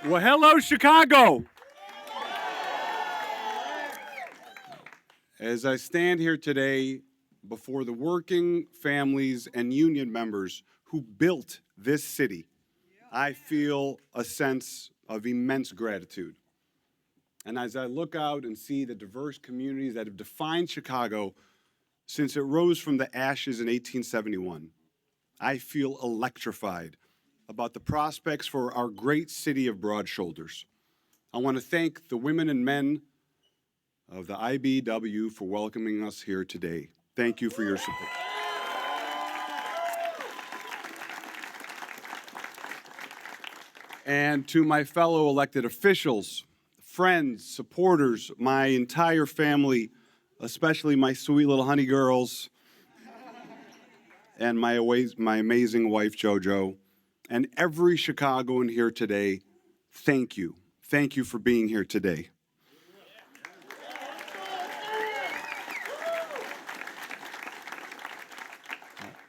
Well, hello, Chicago. As I stand here today before the working families and union members who built this city, I feel a sense of immense gratitude. And as I look out and see the diverse communities that have defined Chicago since it rose from the ashes in 1871, I feel electrified about the prospects for our great city of broad shoulders. I want to thank the women and men of the IBEW for welcoming us here today. Thank you for your support. And to my fellow elected officials, friends, supporters, my entire family, especially my sweet little honey girls, and my amazing wife, JoJo, and every Chicagoan here today, thank you. Thank you for being here today.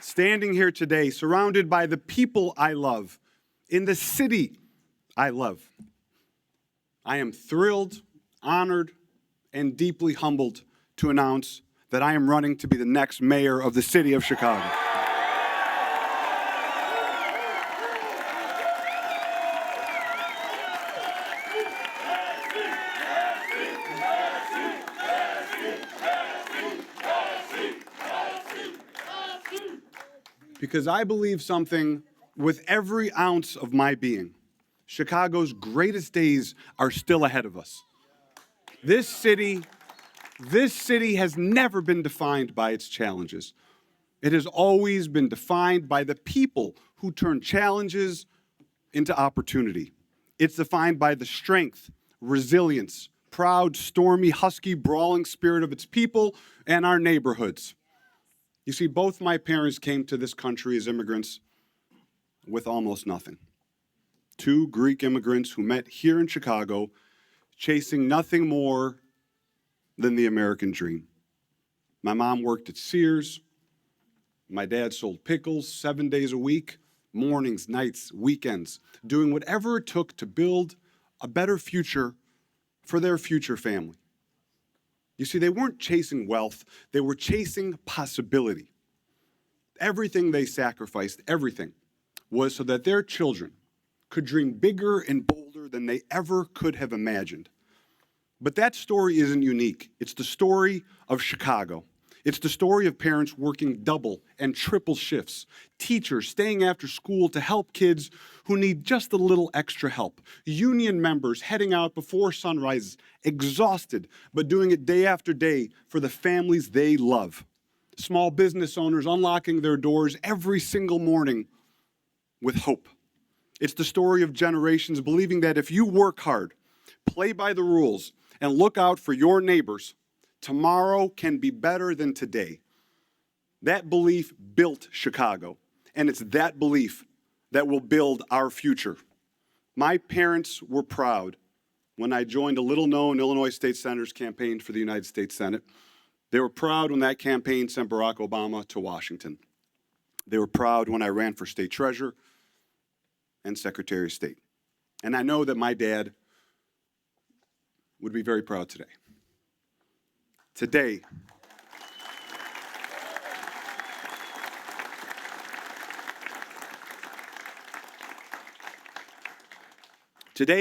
Standing here today, surrounded by the people I love, in the city I love, I am thrilled, honored, and deeply humbled to announce that I am running to be the next mayor of the city of Chicago. Because I believe something with every ounce of my being. Chicago's greatest days are still ahead of us. This city has never been defined by its challenges. It has always been defined by the people who turn challenges into opportunity. It's defined by the strength, resilience, proud, stormy, husky, brawling spirit of its people and our neighborhoods. You see, both my parents came to this country as immigrants with almost nothing. Two Greek immigrants who met here in Chicago, chasing nothing more than the American dream. My mom worked at Sears. My dad sold pickles 7 days a week, mornings, nights, weekends, doing whatever it took to build a better future for their future family. You see, they weren't chasing wealth, they were chasing possibility. Everything they sacrificed, everything, was so that their children could dream bigger and bolder than they ever could have imagined. But that story isn't unique. It's the story of Chicago. It's the story of parents working double and triple shifts, teachers staying after school to help kids who need just a little extra help, union members heading out before sunrise, exhausted, but doing it day after day for the families they love, small business owners unlocking their doors every single morning with hope. It's the story of generations believing that if you work hard, play by the rules, and look out for your neighbors, tomorrow can be better than today. That belief built Chicago, and it's that belief that will build our future. My parents were proud when I joined a little-known Illinois State Senator's campaign for the United States Senate. They were proud when that campaign sent Barack Obama to Washington. They were proud when I ran for state treasurer and secretary of state. And I know that my dad would be very proud today. Today,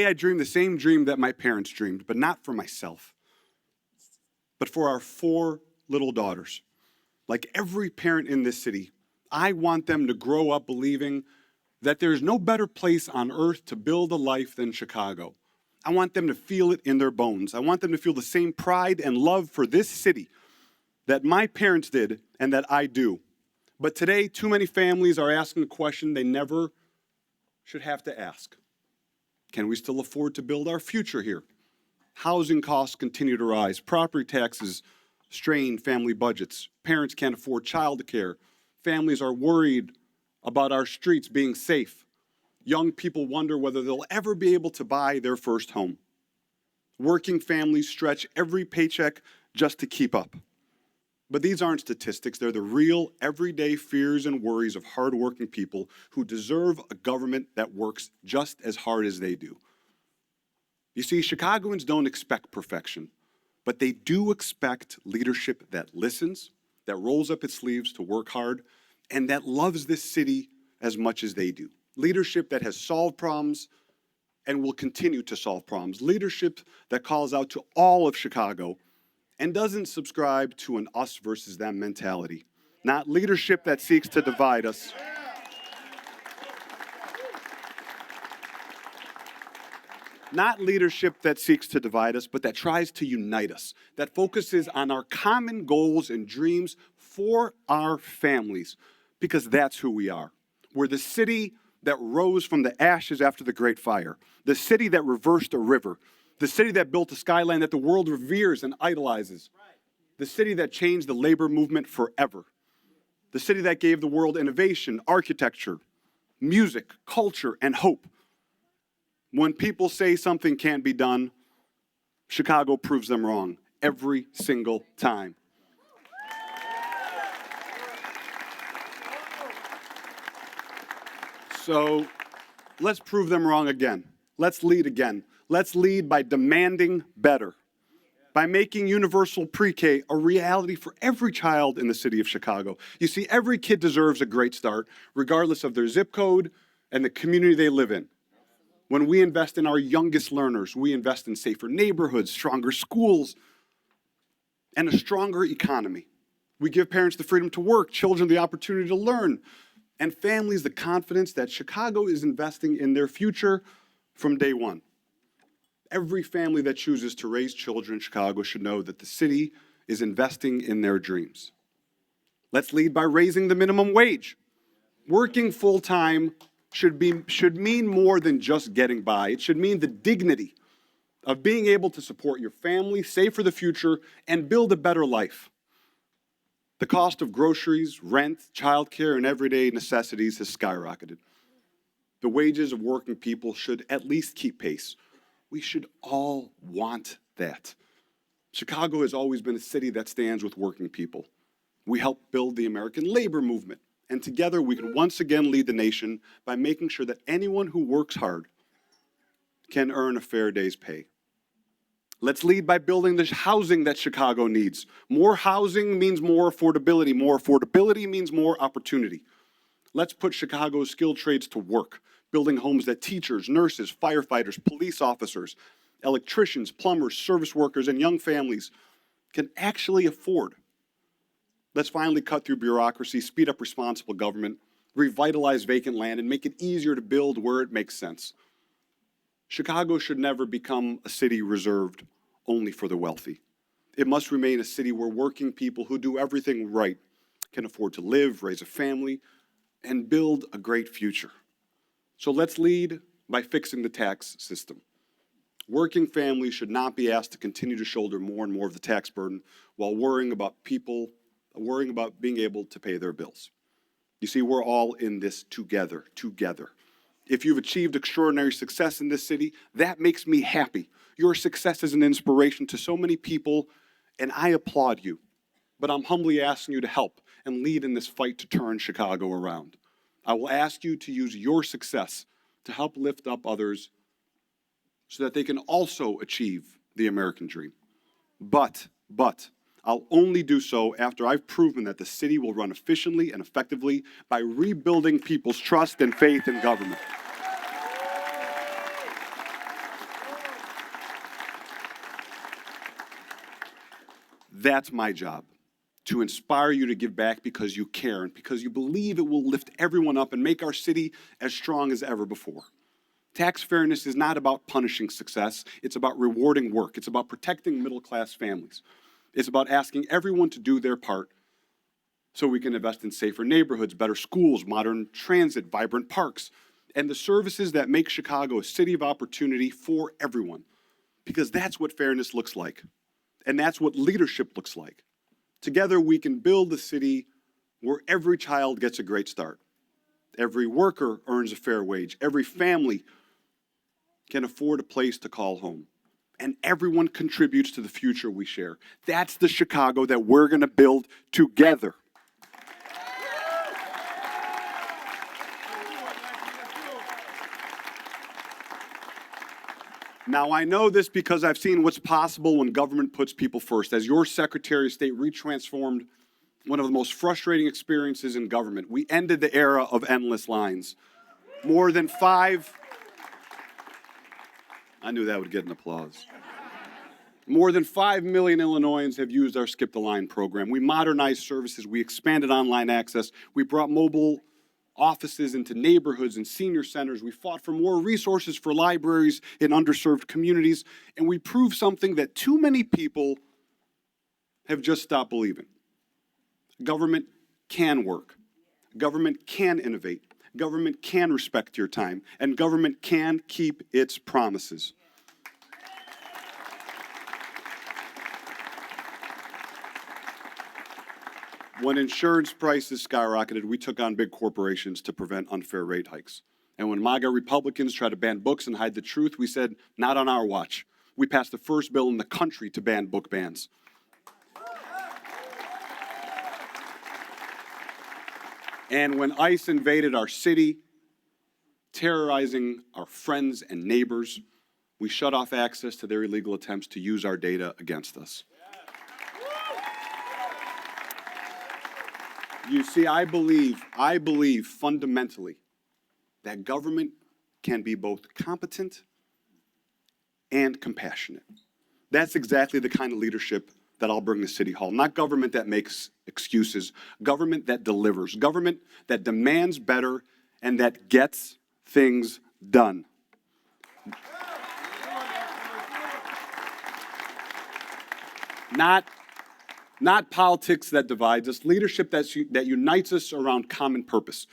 I dream the same dream that my parents dreamed, but not for myself, but for our 4 little daughters. Like every parent in this city, I want them to grow up believing that there's no better place on earth to build a life than Chicago. I want them to feel it in their bones. I want them to feel the same pride and love for this city that my parents did and that I do. But today, too many families are asking a question they never should have to ask. Can we still afford to build our future here? Housing costs continue to rise. Property taxes strain family budgets. Parents can't afford childcare. Families are worried about our streets being safe. Young people wonder whether they'll ever be able to buy their first home. Working families stretch every paycheck just to keep up. But these aren't statistics. They're the real, everyday fears and worries of hardworking people who deserve a government that works just as hard as they do. You see, Chicagoans don't expect perfection, but they do expect leadership that listens, that rolls up its sleeves to work hard, and that loves this city as much as they do. Leadership that has solved problems and will continue to solve problems. Leadership that calls out to all of Chicago and doesn't subscribe to an us versus them mentality. Not leadership that seeks to divide us. Not leadership that seeks to divide us, but that tries to unite us, that focuses on our common goals and dreams for our families, because that's who we are. We're the city that rose from the ashes after the Great Fire, the city that reversed a river, the city that built a skyline that the world reveres and idolizes, the city that changed the labor movement forever, the city that gave the world innovation, architecture, music, culture, and hope. When people say something can't be done, Chicago proves them wrong every single time. So let's prove them wrong again. Let's lead again. Let's lead by demanding better, by making universal pre-K a reality for every child in the city of Chicago. You see, every kid deserves a great start, regardless of their zip code and the community they live in. When we invest in our youngest learners, we invest in safer neighborhoods, stronger schools, and a stronger economy. We give parents the freedom to work, children the opportunity to learn, and families the confidence that Chicago is investing in their future from day one. Every family that chooses to raise children in Chicago should know that the city is investing in their dreams. Let's lead by raising the minimum wage. Working full-time should mean more than just getting by. It should mean the dignity of being able to support your family, save for the future, and build a better life. The cost of groceries, rent, childcare, and everyday necessities has skyrocketed. The wages of working people should at least keep pace. We should all want that. Chicago has always been a city that stands with working people. We helped build the American labor movement. And together we can once again lead the nation by making sure that anyone who works hard can earn a fair day's pay. Let's lead by building the housing that Chicago needs. More housing means more affordability. More affordability means more opportunity. Let's put Chicago's skilled trades to work, building homes that teachers, nurses, firefighters, police officers, electricians, plumbers, service workers, and young families can actually afford. Let's finally cut through bureaucracy, speed up responsible government, revitalize vacant land, and make it easier to build where it makes sense. Chicago should never become a city reserved only for the wealthy. It must remain a city where working people who do everything right can afford to live, raise a family, and build a great future. So let's lead by fixing the tax system. Working families should not be asked to continue to shoulder more and more of the tax burden while worrying about being able to pay their bills. You see, we're all in this together. If you've achieved extraordinary success in this city, that makes me happy. Your success is an inspiration to so many people, and I applaud you. But I'm humbly asking you to help and lead in this fight to turn Chicago around. I will ask you to use your success to help lift up others so that they can also achieve the American dream. But, I'll only do so after I've proven that the city will run efficiently and effectively by rebuilding people's trust and faith in government. That's my job, to inspire you to give back because you care and because you believe it will lift everyone up and make our city as strong as ever before. Tax fairness is not about punishing success. It's about rewarding work. It's about protecting middle-class families. It's about asking everyone to do their part so we can invest in safer neighborhoods, better schools, modern transit, vibrant parks, and the services that make Chicago a city of opportunity for everyone. Because that's what fairness looks like. And that's what leadership looks like. Together we can build a city where every child gets a great start. Every worker earns a fair wage. Every family can afford a place to call home. And everyone contributes to the future we share. That's the Chicago that we're going to build together. Now, I know this because I've seen what's possible when government puts people first. As your Secretary of State, we transformed one of the most frustrating experiences in government. We ended the era of endless lines. More than five, I knew that would get an applause. More than 5 million Illinoisans have used our Skip the Line program. We modernized services. We expanded online access. We brought mobile offices into neighborhoods and senior centers. We fought for more resources for libraries in underserved communities. And we proved something that too many people have just stopped believing. Government can work. Government can innovate. Government can respect your time. And government can keep its promises. When insurance prices skyrocketed, we took on big corporations to prevent unfair rate hikes. And when MAGA Republicans tried to ban books and hide the truth, we said, not on our watch. We passed the first bill in the country to ban book bans. And when ICE invaded our city, terrorizing our friends and neighbors, we shut off access to their illegal attempts to use our data against us. You see, I believe fundamentally that government can be both competent and compassionate. That's exactly the kind of leadership that I'll bring to City Hall. Not government that makes excuses, government that delivers, government that demands better and that gets things done. Not politics that divides us, leadership that unites us around common purpose.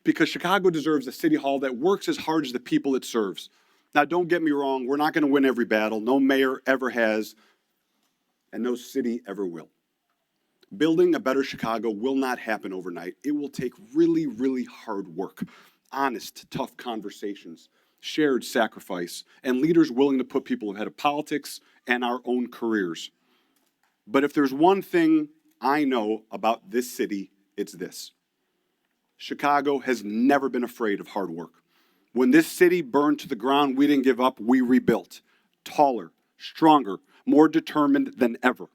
Because Chicago deserves a city hall that works as hard as the people it serves. Now, don't get me wrong, we're not going to win every battle. No mayor ever has, and no city ever will. Building a better Chicago will not happen overnight. It will take really, really hard work, honest, tough conversations, shared sacrifice, and leaders willing to put people ahead of politics and our own careers. But if there's one thing I know about this city, it's this. Chicago has never been afraid of hard work. When this city burned to the ground, we didn't give up, we rebuilt. Taller, stronger, more determined than ever.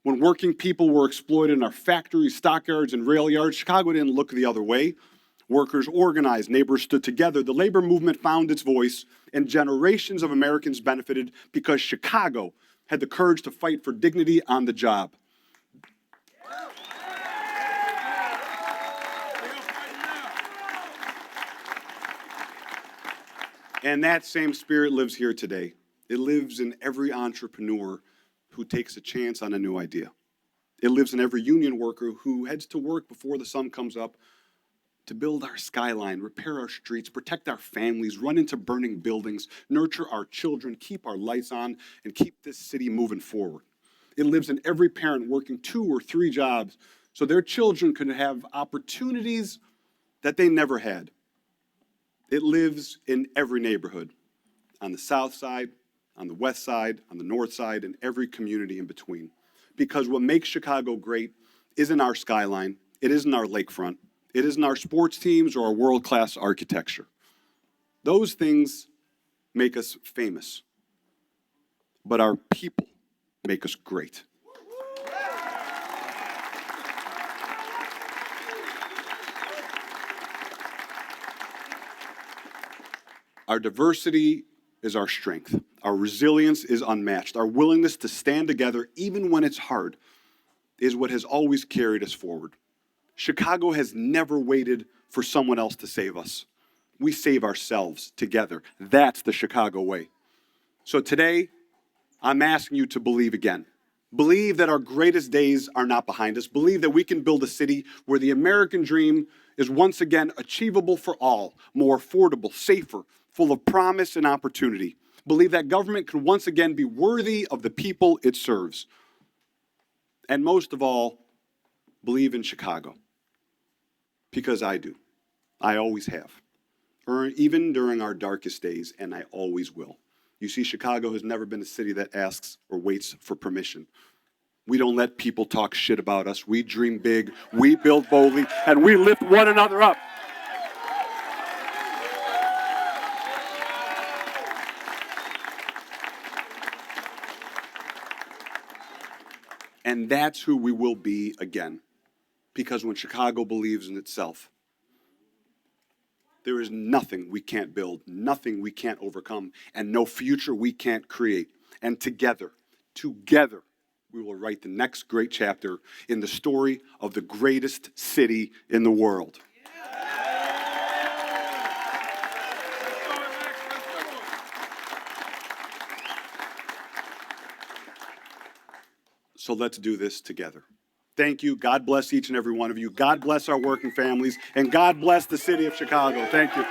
When working people were exploited in our factories, stockyards, and rail yards, Chicago didn't look the other way. Workers organized, neighbors stood together. The labor movement found its voice, and generations of Americans benefited because Chicago had the courage to fight for dignity on the job. And that same spirit lives here today. It lives in every entrepreneur who takes a chance on a new idea. It lives in every union worker who heads to work before the sun comes up to build our skyline, repair our streets, protect our families, run into burning buildings, nurture our children, keep our lights on, and keep this city moving forward. It lives in every parent working 2 or 3 jobs so their children can have opportunities that they never had. It lives in every neighborhood, on the south side, on the west side, on the north side, and every community in between. Because what makes Chicago great isn't our skyline, it isn't our lakefront, it isn't our sports teams or our world-class architecture. Those things make us famous, but our people make us great. Our diversity is our strength. Our resilience is unmatched. Our willingness to stand together, even when it's hard, is what has always carried us forward. Chicago has never waited for someone else to save us. We save ourselves together. That's the Chicago way. So today, I'm asking you to believe again. Believe that our greatest days are not behind us. Believe that we can build a city where the American dream is once again achievable for all, more affordable, safer, full of promise and opportunity. Believe that government can once again be worthy of the people it serves. And most of all, believe in Chicago. Because I do. I always have, or even during our darkest days, and I always will. You see, Chicago has never been a city that asks or waits for permission. We don't let people talk shit about us. We dream big, we build boldly, and we lift one another up. And that's who we will be again. Because when Chicago believes in itself, there is nothing we can't build, nothing we can't overcome, and no future we can't create. And together, we will write the next great chapter in the story of the greatest city in the world. So let's do this together. Thank you. God bless each and every one of you. God bless our working families. And God bless the city of Chicago. Thank you.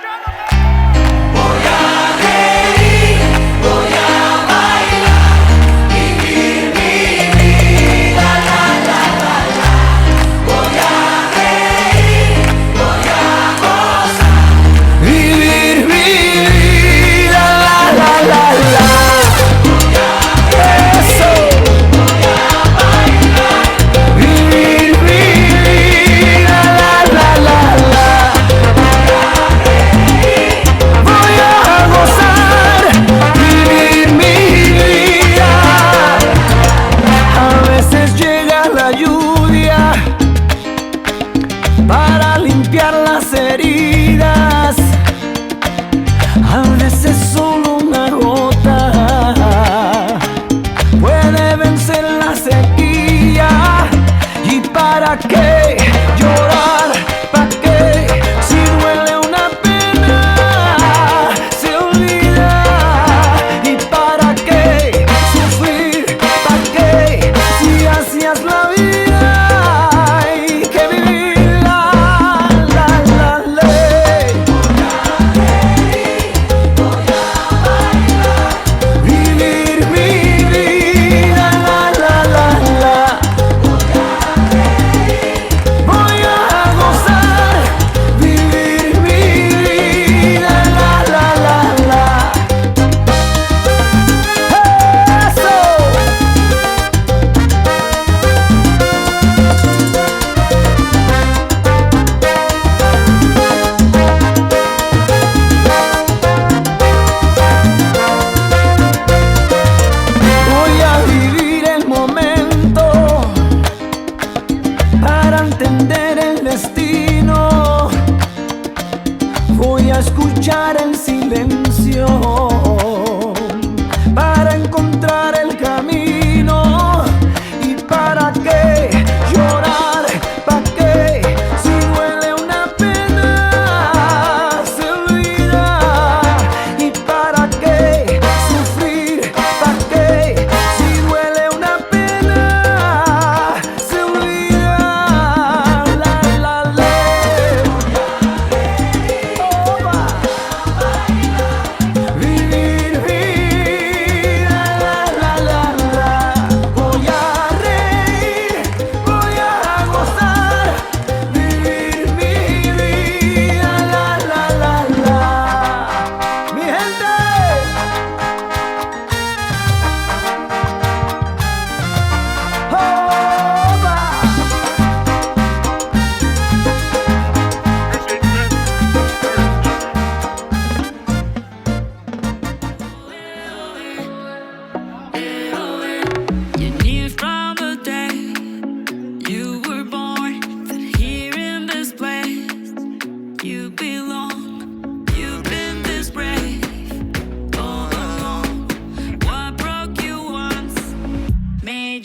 Para limpiar las heridas, a veces solo una gota puede vencer la sequía. ¿Y para qué llorar? ¿Para qué? Si duele una pena, se olvida. ¿Y para qué sufrir? ¿Para qué? Si hacías la vida hay que vivir. Entender el destino, voy a escuchar el silencio para encontrar el camino. ¿Y para qué llorar? ¿Para qué? Si duele una pena, se olvida. ¿Y para qué sufrir? ¿Para qué? Si duele una pena, se olvida.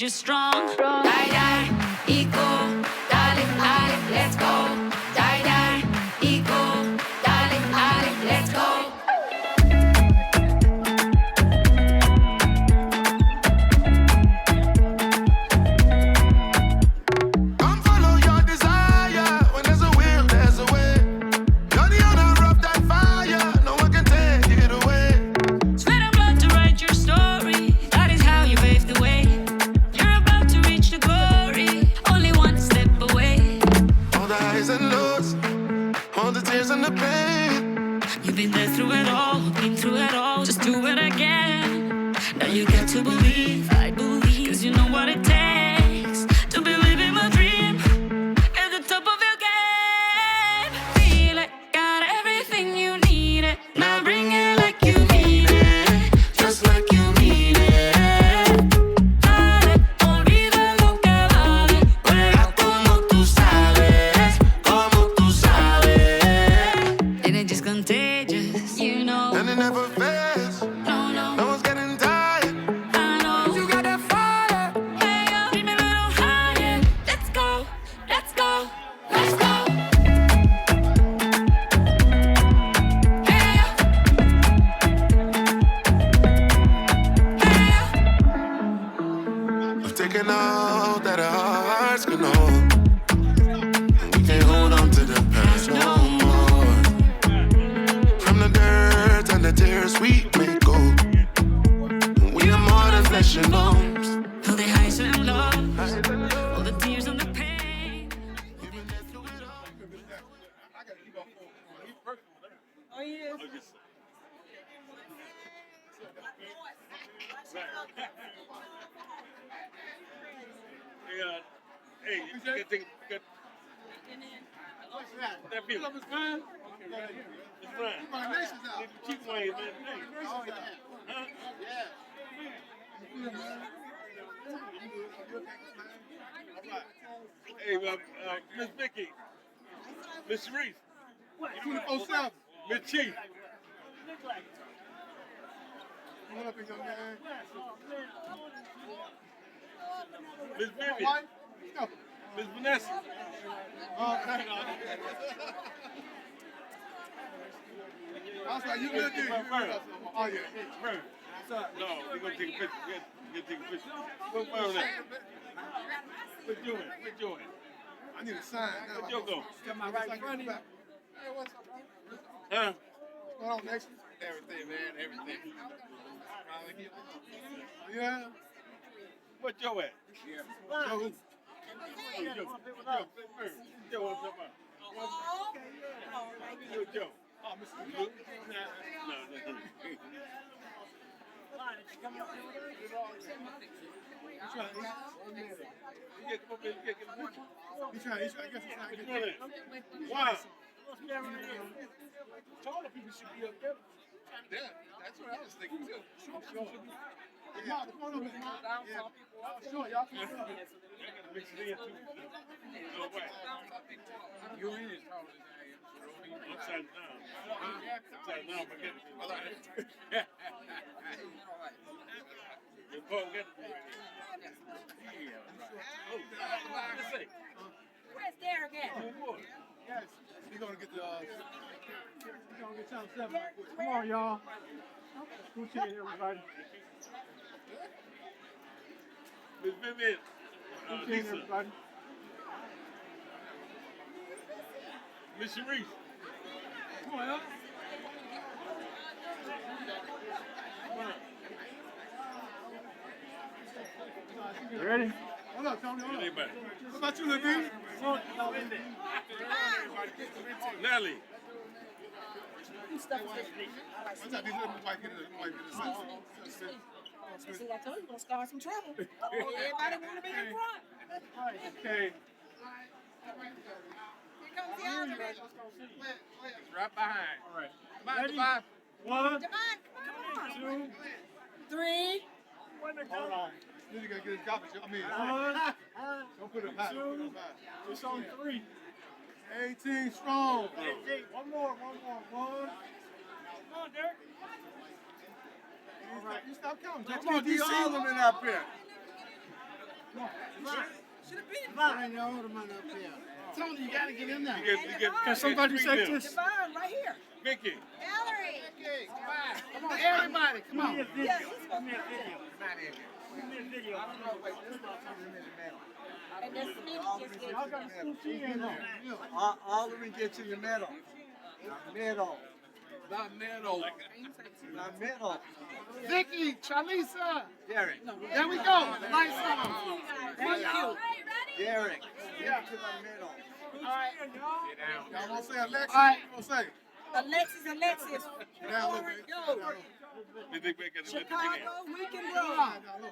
Strong, die, die, equal, darling, Ali, let's go. Die, die, equal, darling, Ali, let's go. Come follow your desire. When there's a will, there's a way. You're the owner of that fire. No one can take it away. Sweat and blood to write your story. That is how you pave the way. You're about taking all that our hearts can hold. We can't hold on to the past no more. From the dirt and the tears we may go. We are more than flesh and bones. All the highs and lows, all the tears and the pain. Oh, yeah. Hey, you can take that view. It's fine. It's fine. Keep playing, man. Huh? Hey, Miss Vicky, Miss Reese, 24/7. Miss Chief. What up, young man? Miss Vivian, Miss Vanessa. I was like, you good, dude. Oh, yeah. Fern. No, we're gonna take a picture. We're gonna take a picture. Where's Fern at? Where's Joey? Where's Joey? I need a sign. Where's Joe go? Got my right in front of you. Hey, what's up, bro? Huh? What's going on, next? Everything, man. Everything. Yeah. Where's Joe at? Joe. Joe, what's up? Joe. Oh, Mr. No. He's trying to get Wow. Taller people should be up there. Yeah, that's what I was thinking too. Sure. Come on, Miss Mom. Yeah. Sure, y'all can do it. Mix it in too. No way. You in it. Upside down. Upside down, forget it. Your phone got to be right here. Let's see. Where's Derek at? Yes. He's gonna get the channel 7. Come on, y'all. Scooch in, everybody. Miss Vivian. Scooch in, Lisa. everybody. Miss Sharice. Come on, y'all. You ready? Hold up, Tony. Hold up. Anybody? What about you, Levine? Nelly. What's that? These little white get it. See, I told you, gonna start some trouble. Everybody wanna be in front. Okay. Here comes the algebra. Right behind. All right. Ready? 1, Devon, come on. 3. Hold on. You gotta get his garbage. I mean, don't put it high. 2. It's on 3. 18 strong. 18. One more. 1. Come on, Derek. All right. You stop counting. Come on, DC. Alderman up here. Should have been. Devon, your alderman up here. Tony, you gotta get in there. Can somebody say this? Devon, right here. Vicky. Valerie. Come on, everybody. Come on. Yeah, he's supposed to be video. And this meeting just gets Alderman gets in the middle. The middle. Vicky, Charlisa. Derek. There we go. Lights on. Thank you. Derek. Get to the middle. All right. Y'all gonna say Alexis? All right. What you gonna say? Alexis. Down a little Forward, bit. go. They think we can Chicago, we can Down, roll. down, look.